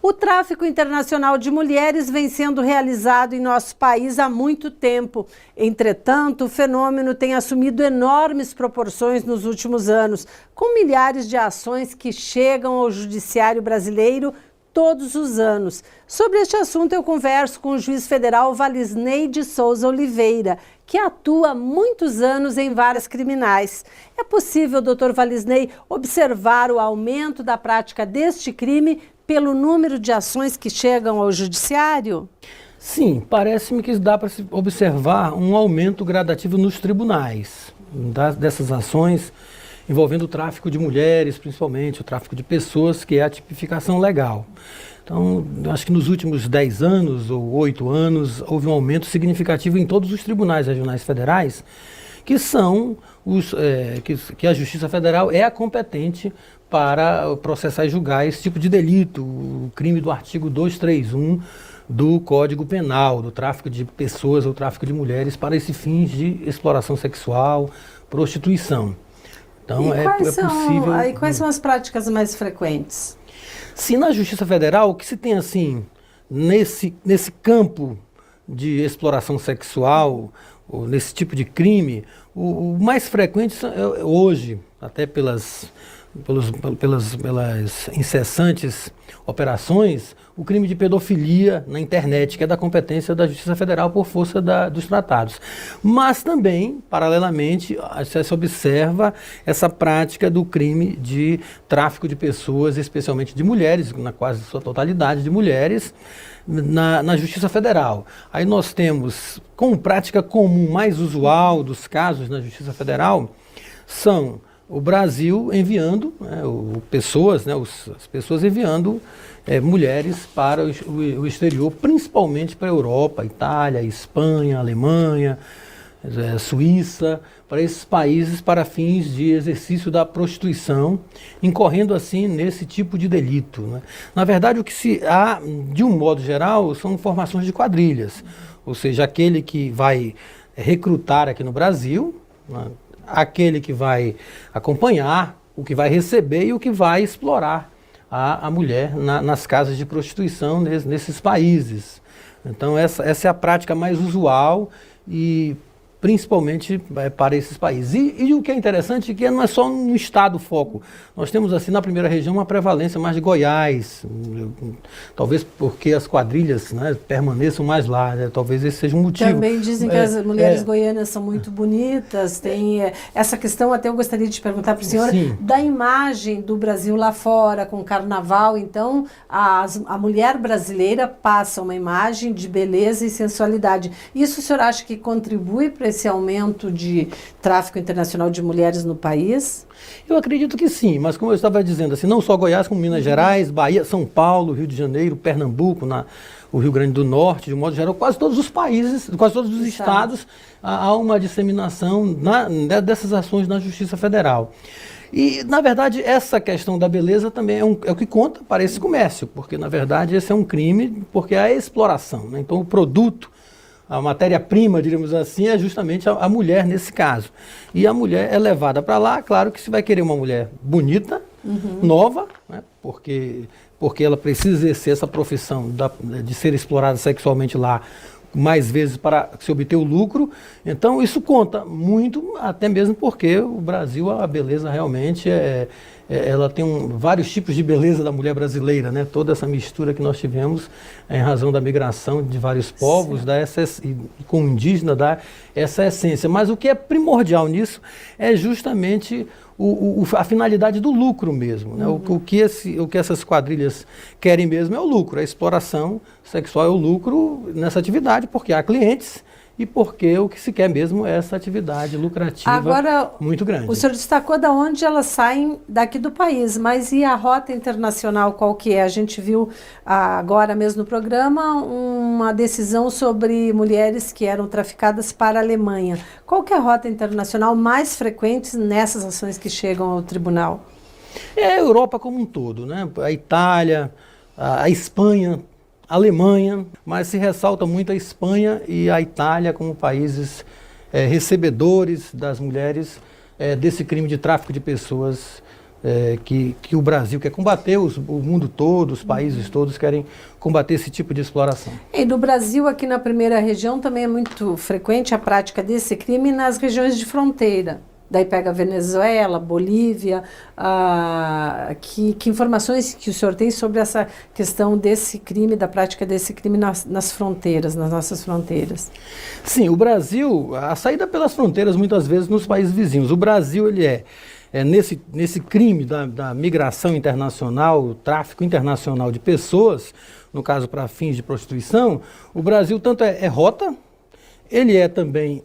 O tráfico internacional de mulheres vem sendo realizado em nosso país há muito tempo. Entretanto, o fenômeno tem assumido enormes proporções nos últimos anos, com milhares de ações que chegam ao judiciário brasileiro todos os anos. Sobre este assunto, eu converso com o juiz federal Valisney de Souza Oliveira, que atua há muitos anos em varas criminais. É possível, doutor Valisney, observar o aumento da prática deste crime pelo número de ações que chegam ao judiciário? Sim, parece-me que dá para se observar um aumento gradativo nos tribunais dessas ações envolvendo o tráfico de mulheres, principalmente o tráfico de pessoas, que é a tipificação legal. Então, acho que nos últimos 10 anos ou 8 anos houve um aumento significativo em todos os tribunais regionais federais, que são que a Justiça Federal é a competente para processar e julgar esse tipo de delito, o crime do artigo 231 do Código Penal, do tráfico de pessoas ou tráfico de mulheres para esses fins de exploração sexual, prostituição. Então, é possível... E quais são as práticas mais frequentes? Se na Justiça Federal, o que se tem assim, nesse campo de exploração sexual, ou nesse tipo de crime, o mais frequente hoje, até pelas incessantes operações, o crime de pedofilia na internet, que é da competência da Justiça Federal por força dos tratados. Mas também, paralelamente, se observa essa prática do crime de tráfico de pessoas, especialmente de mulheres, na quase sua totalidade de mulheres, na Justiça Federal. Aí nós temos, como prática comum mais usual dos casos na Justiça Federal, são o Brasil enviando as pessoas enviando mulheres para o exterior, principalmente para a Europa, Itália, Espanha, Alemanha, Suíça, para esses países para fins de exercício da prostituição, incorrendo assim nesse tipo de delito, né? Na verdade, o que se há, de um modo geral, são formações de quadrilhas, ou seja, aquele que vai recrutar aqui no Brasil, né? Aquele que vai acompanhar, o que vai receber e o que vai explorar a mulher nas casas de prostituição nesses países. Então essa é a prática mais usual e principalmente para esses países. E o que é interessante é que não é só no estado foco. Nós temos assim na primeira região uma prevalência mais de Goiás, talvez porque as quadrilhas, né, permaneçam mais lá, né? Talvez esse seja um motivo. Também dizem que as mulheres goianas são muito bonitas, tem essa questão, até eu gostaria de perguntar para o senhor, sim, da imagem do Brasil lá fora, com o carnaval. Então a mulher brasileira passa uma imagem de beleza e sensualidade. Isso o senhor acha que contribui para esse aumento de tráfico internacional de mulheres no país? Eu acredito que sim, mas como eu estava dizendo, assim, não só Goiás, como Minas Gerais, Bahia, São Paulo, Rio de Janeiro, Pernambuco, o Rio Grande do Norte, de modo geral, quase todos os países, quase todos os estados, há uma disseminação dessas ações na Justiça Federal. E, na verdade, essa questão da beleza também é o que conta para esse comércio, porque, na verdade, esse é um crime, porque é a exploração, né? Então, o produto, a matéria-prima, diríamos assim, é justamente a mulher nesse caso. E a mulher é levada para lá, claro que se vai querer uma mulher bonita, nova, né, porque ela precisa exercer essa profissão de ser explorada sexualmente lá mais vezes para se obter o lucro. Então isso conta muito, até mesmo porque o Brasil, a beleza realmente ela tem vários tipos de beleza da mulher brasileira, né? Toda essa mistura que nós tivemos em razão da migração de vários povos, e com o indígena, dá essa essência. Mas o que é primordial nisso é justamente a finalidade do lucro mesmo, né? O que essas quadrilhas querem mesmo é o lucro, a exploração sexual é o lucro nessa atividade, porque há clientes e porque o que se quer mesmo é essa atividade lucrativa. Agora, muito grande. O senhor destacou de onde elas saem daqui do país, mas e a rota internacional qual que é? A gente viu agora mesmo no programa uma decisão sobre mulheres que eram traficadas para a Alemanha. Qual que é a rota internacional mais frequente nessas ações que chegam ao tribunal? É a Europa como um todo, né? A Itália, a Espanha, a Alemanha, mas se ressalta muito a Espanha e a Itália como países recebedores das mulheres desse crime de tráfico de pessoas que o Brasil quer combater, o mundo todo, os países todos querem combater esse tipo de exploração. E no Brasil, aqui na primeira região, também é muito frequente a prática desse crime nas regiões de fronteira. Daí pega Venezuela, Bolívia. Que informações que o senhor tem sobre essa questão desse crime, da prática desse crime nas fronteiras, nas nossas fronteiras? Sim, o Brasil, a saída pelas fronteiras muitas vezes nos países vizinhos. O Brasil, ele nesse crime da migração internacional, o tráfico internacional de pessoas, no caso para fins de prostituição, o Brasil tanto é rota, ele é também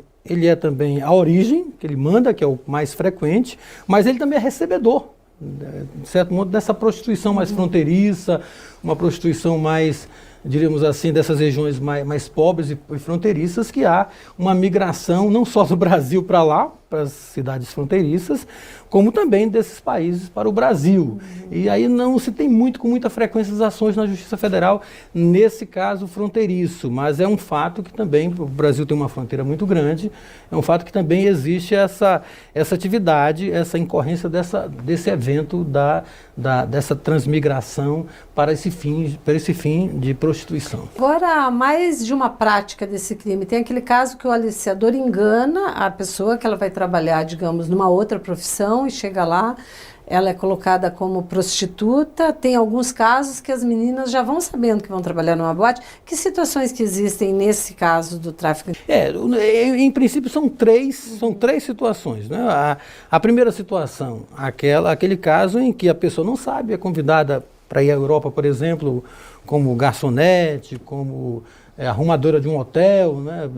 a origem, que ele manda, que é o mais frequente, mas ele também é recebedor, de certo modo, dessa prostituição mais fronteiriça, uma prostituição mais, diríamos assim, dessas regiões mais pobres e fronteiriças, que há uma migração não só do Brasil para lá, para as cidades fronteiriças, como também desses países para o Brasil. E aí não se tem com muita frequência as ações na Justiça Federal, nesse caso fronteiriço, mas é um fato que também, o Brasil tem uma fronteira muito grande, é um fato que também existe essa atividade, essa incorrência desse evento dessa transmigração para esse fim de prostituição. Agora, mais de uma prática desse crime. Tem aquele caso que o aliciador engana a pessoa que ela vai trabalhar, digamos, numa outra profissão e chega lá, ela é colocada como prostituta. Tem alguns casos que as meninas já vão sabendo que vão trabalhar numa boate. Que situações que existem nesse caso do tráfico? Em princípio são três situações, né? A primeira situação, aquele caso em que a pessoa não sabe, é convidada para ir à Europa, por exemplo, como garçonete, como arrumadora de um hotel, né?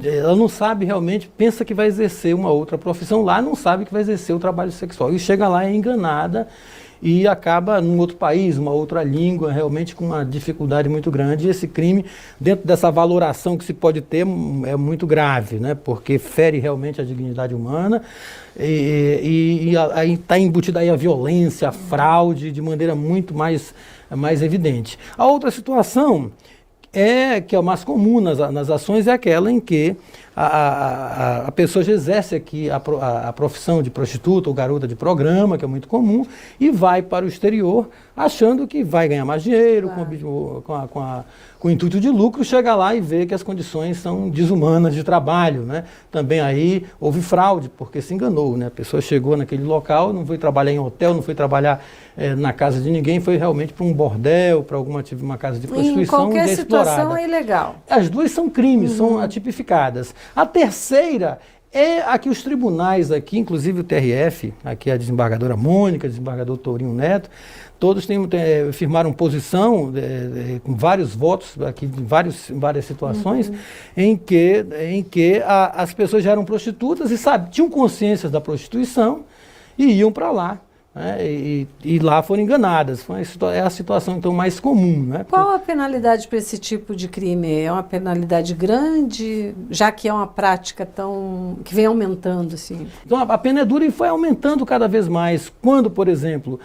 Ela não sabe realmente, pensa que vai exercer uma outra profissão lá, não sabe que vai exercer o trabalho sexual. E chega lá, é enganada e acaba num outro país, uma outra língua, realmente com uma dificuldade muito grande. E esse crime, dentro dessa valoração que se pode ter, é muito grave, né? Porque fere realmente a dignidade humana e aí está embutida aí a violência, a fraude, de maneira muito mais evidente. A outra situação que é o mais comum nas ações, é aquela em que a pessoa já exerce aqui a profissão de prostituta ou garota de programa, que é muito comum, e vai para o exterior achando que vai ganhar mais dinheiro, com o intuito de lucro, chega lá e vê que as condições são desumanas de trabalho, né? Também aí houve fraude, porque se enganou, né? A pessoa chegou naquele local, não foi trabalhar em hotel, não foi trabalhar na casa de ninguém, foi realmente para um bordel, para uma casa de prostituição. Em qualquer situação é ilegal. As duas são crimes, são atipificadas. A terceira é a que os tribunais aqui, inclusive o TRF, aqui a desembargadora Mônica, o desembargador Tourinho Neto, todos firmaram posição com vários votos aqui em várias situações em que as pessoas já eram prostitutas e tinham consciência da prostituição e iam para lá. Né, e lá foram enganadas. É a situação então mais comum. Né? Qual a penalidade para esse tipo de crime? É uma penalidade grande, já que é uma prática que vem aumentando? Assim? Então a pena é dura e foi aumentando cada vez mais. Quando, por exemplo,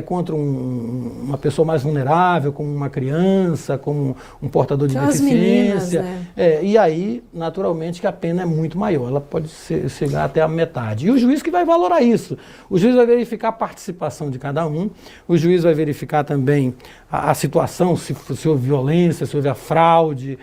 contra uma pessoa mais vulnerável, como uma criança, como um portador de deficiência. Meninas, né? E aí, naturalmente, que a pena é muito maior. Ela pode chegar até a metade. E o juiz que vai valorar isso. O juiz vai verificar a participação de cada um, o juiz vai verificar também a situação, se houve violência, se houve a fraude,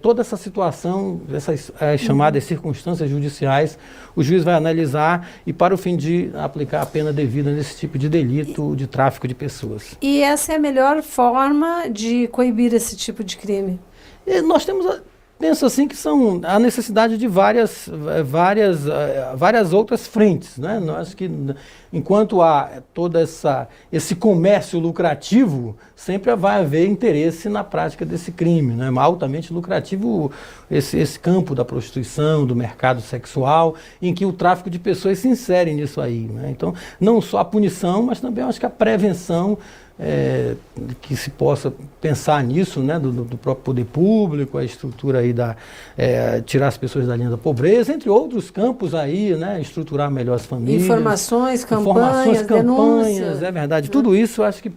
toda essa situação, essas chamadas circunstâncias judiciais, o juiz vai analisar e para o fim de aplicar a pena devida nesse tipo de delito de tráfico de pessoas. E essa é a melhor forma de coibir esse tipo de crime? Nós penso assim que são a necessidade de várias outras frentes, né? Nós que, enquanto há todo esse comércio lucrativo, sempre vai haver interesse na prática desse crime, né? Altamente lucrativo esse campo da prostituição, do mercado sexual, em que o tráfico de pessoas se insere nisso aí, né? Então, não só a punição, mas também acho que a prevenção, que se possa pensar nisso, né, do próprio poder público, a estrutura aí tirar as pessoas da linha da pobreza, entre outros campos aí, né, estruturar melhor as famílias. Informações, campanhas, denúncias. É verdade. Tudo isso eu acho que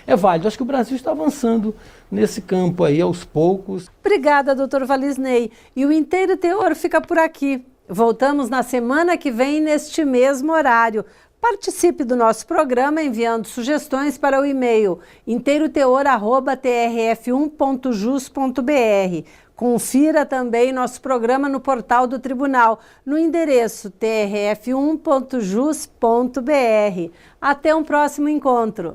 é válido. Acho que o Brasil está avançando nesse campo aí aos poucos. Obrigada, doutor Valisney. E o Inteiro Teor fica por aqui. Voltamos na semana que vem, neste mesmo horário. Participe do nosso programa enviando sugestões para o e-mail inteiroteor@trf1.jus.br. Confira também nosso programa no portal do Tribunal, no endereço trf1.jus.br. Até um próximo encontro.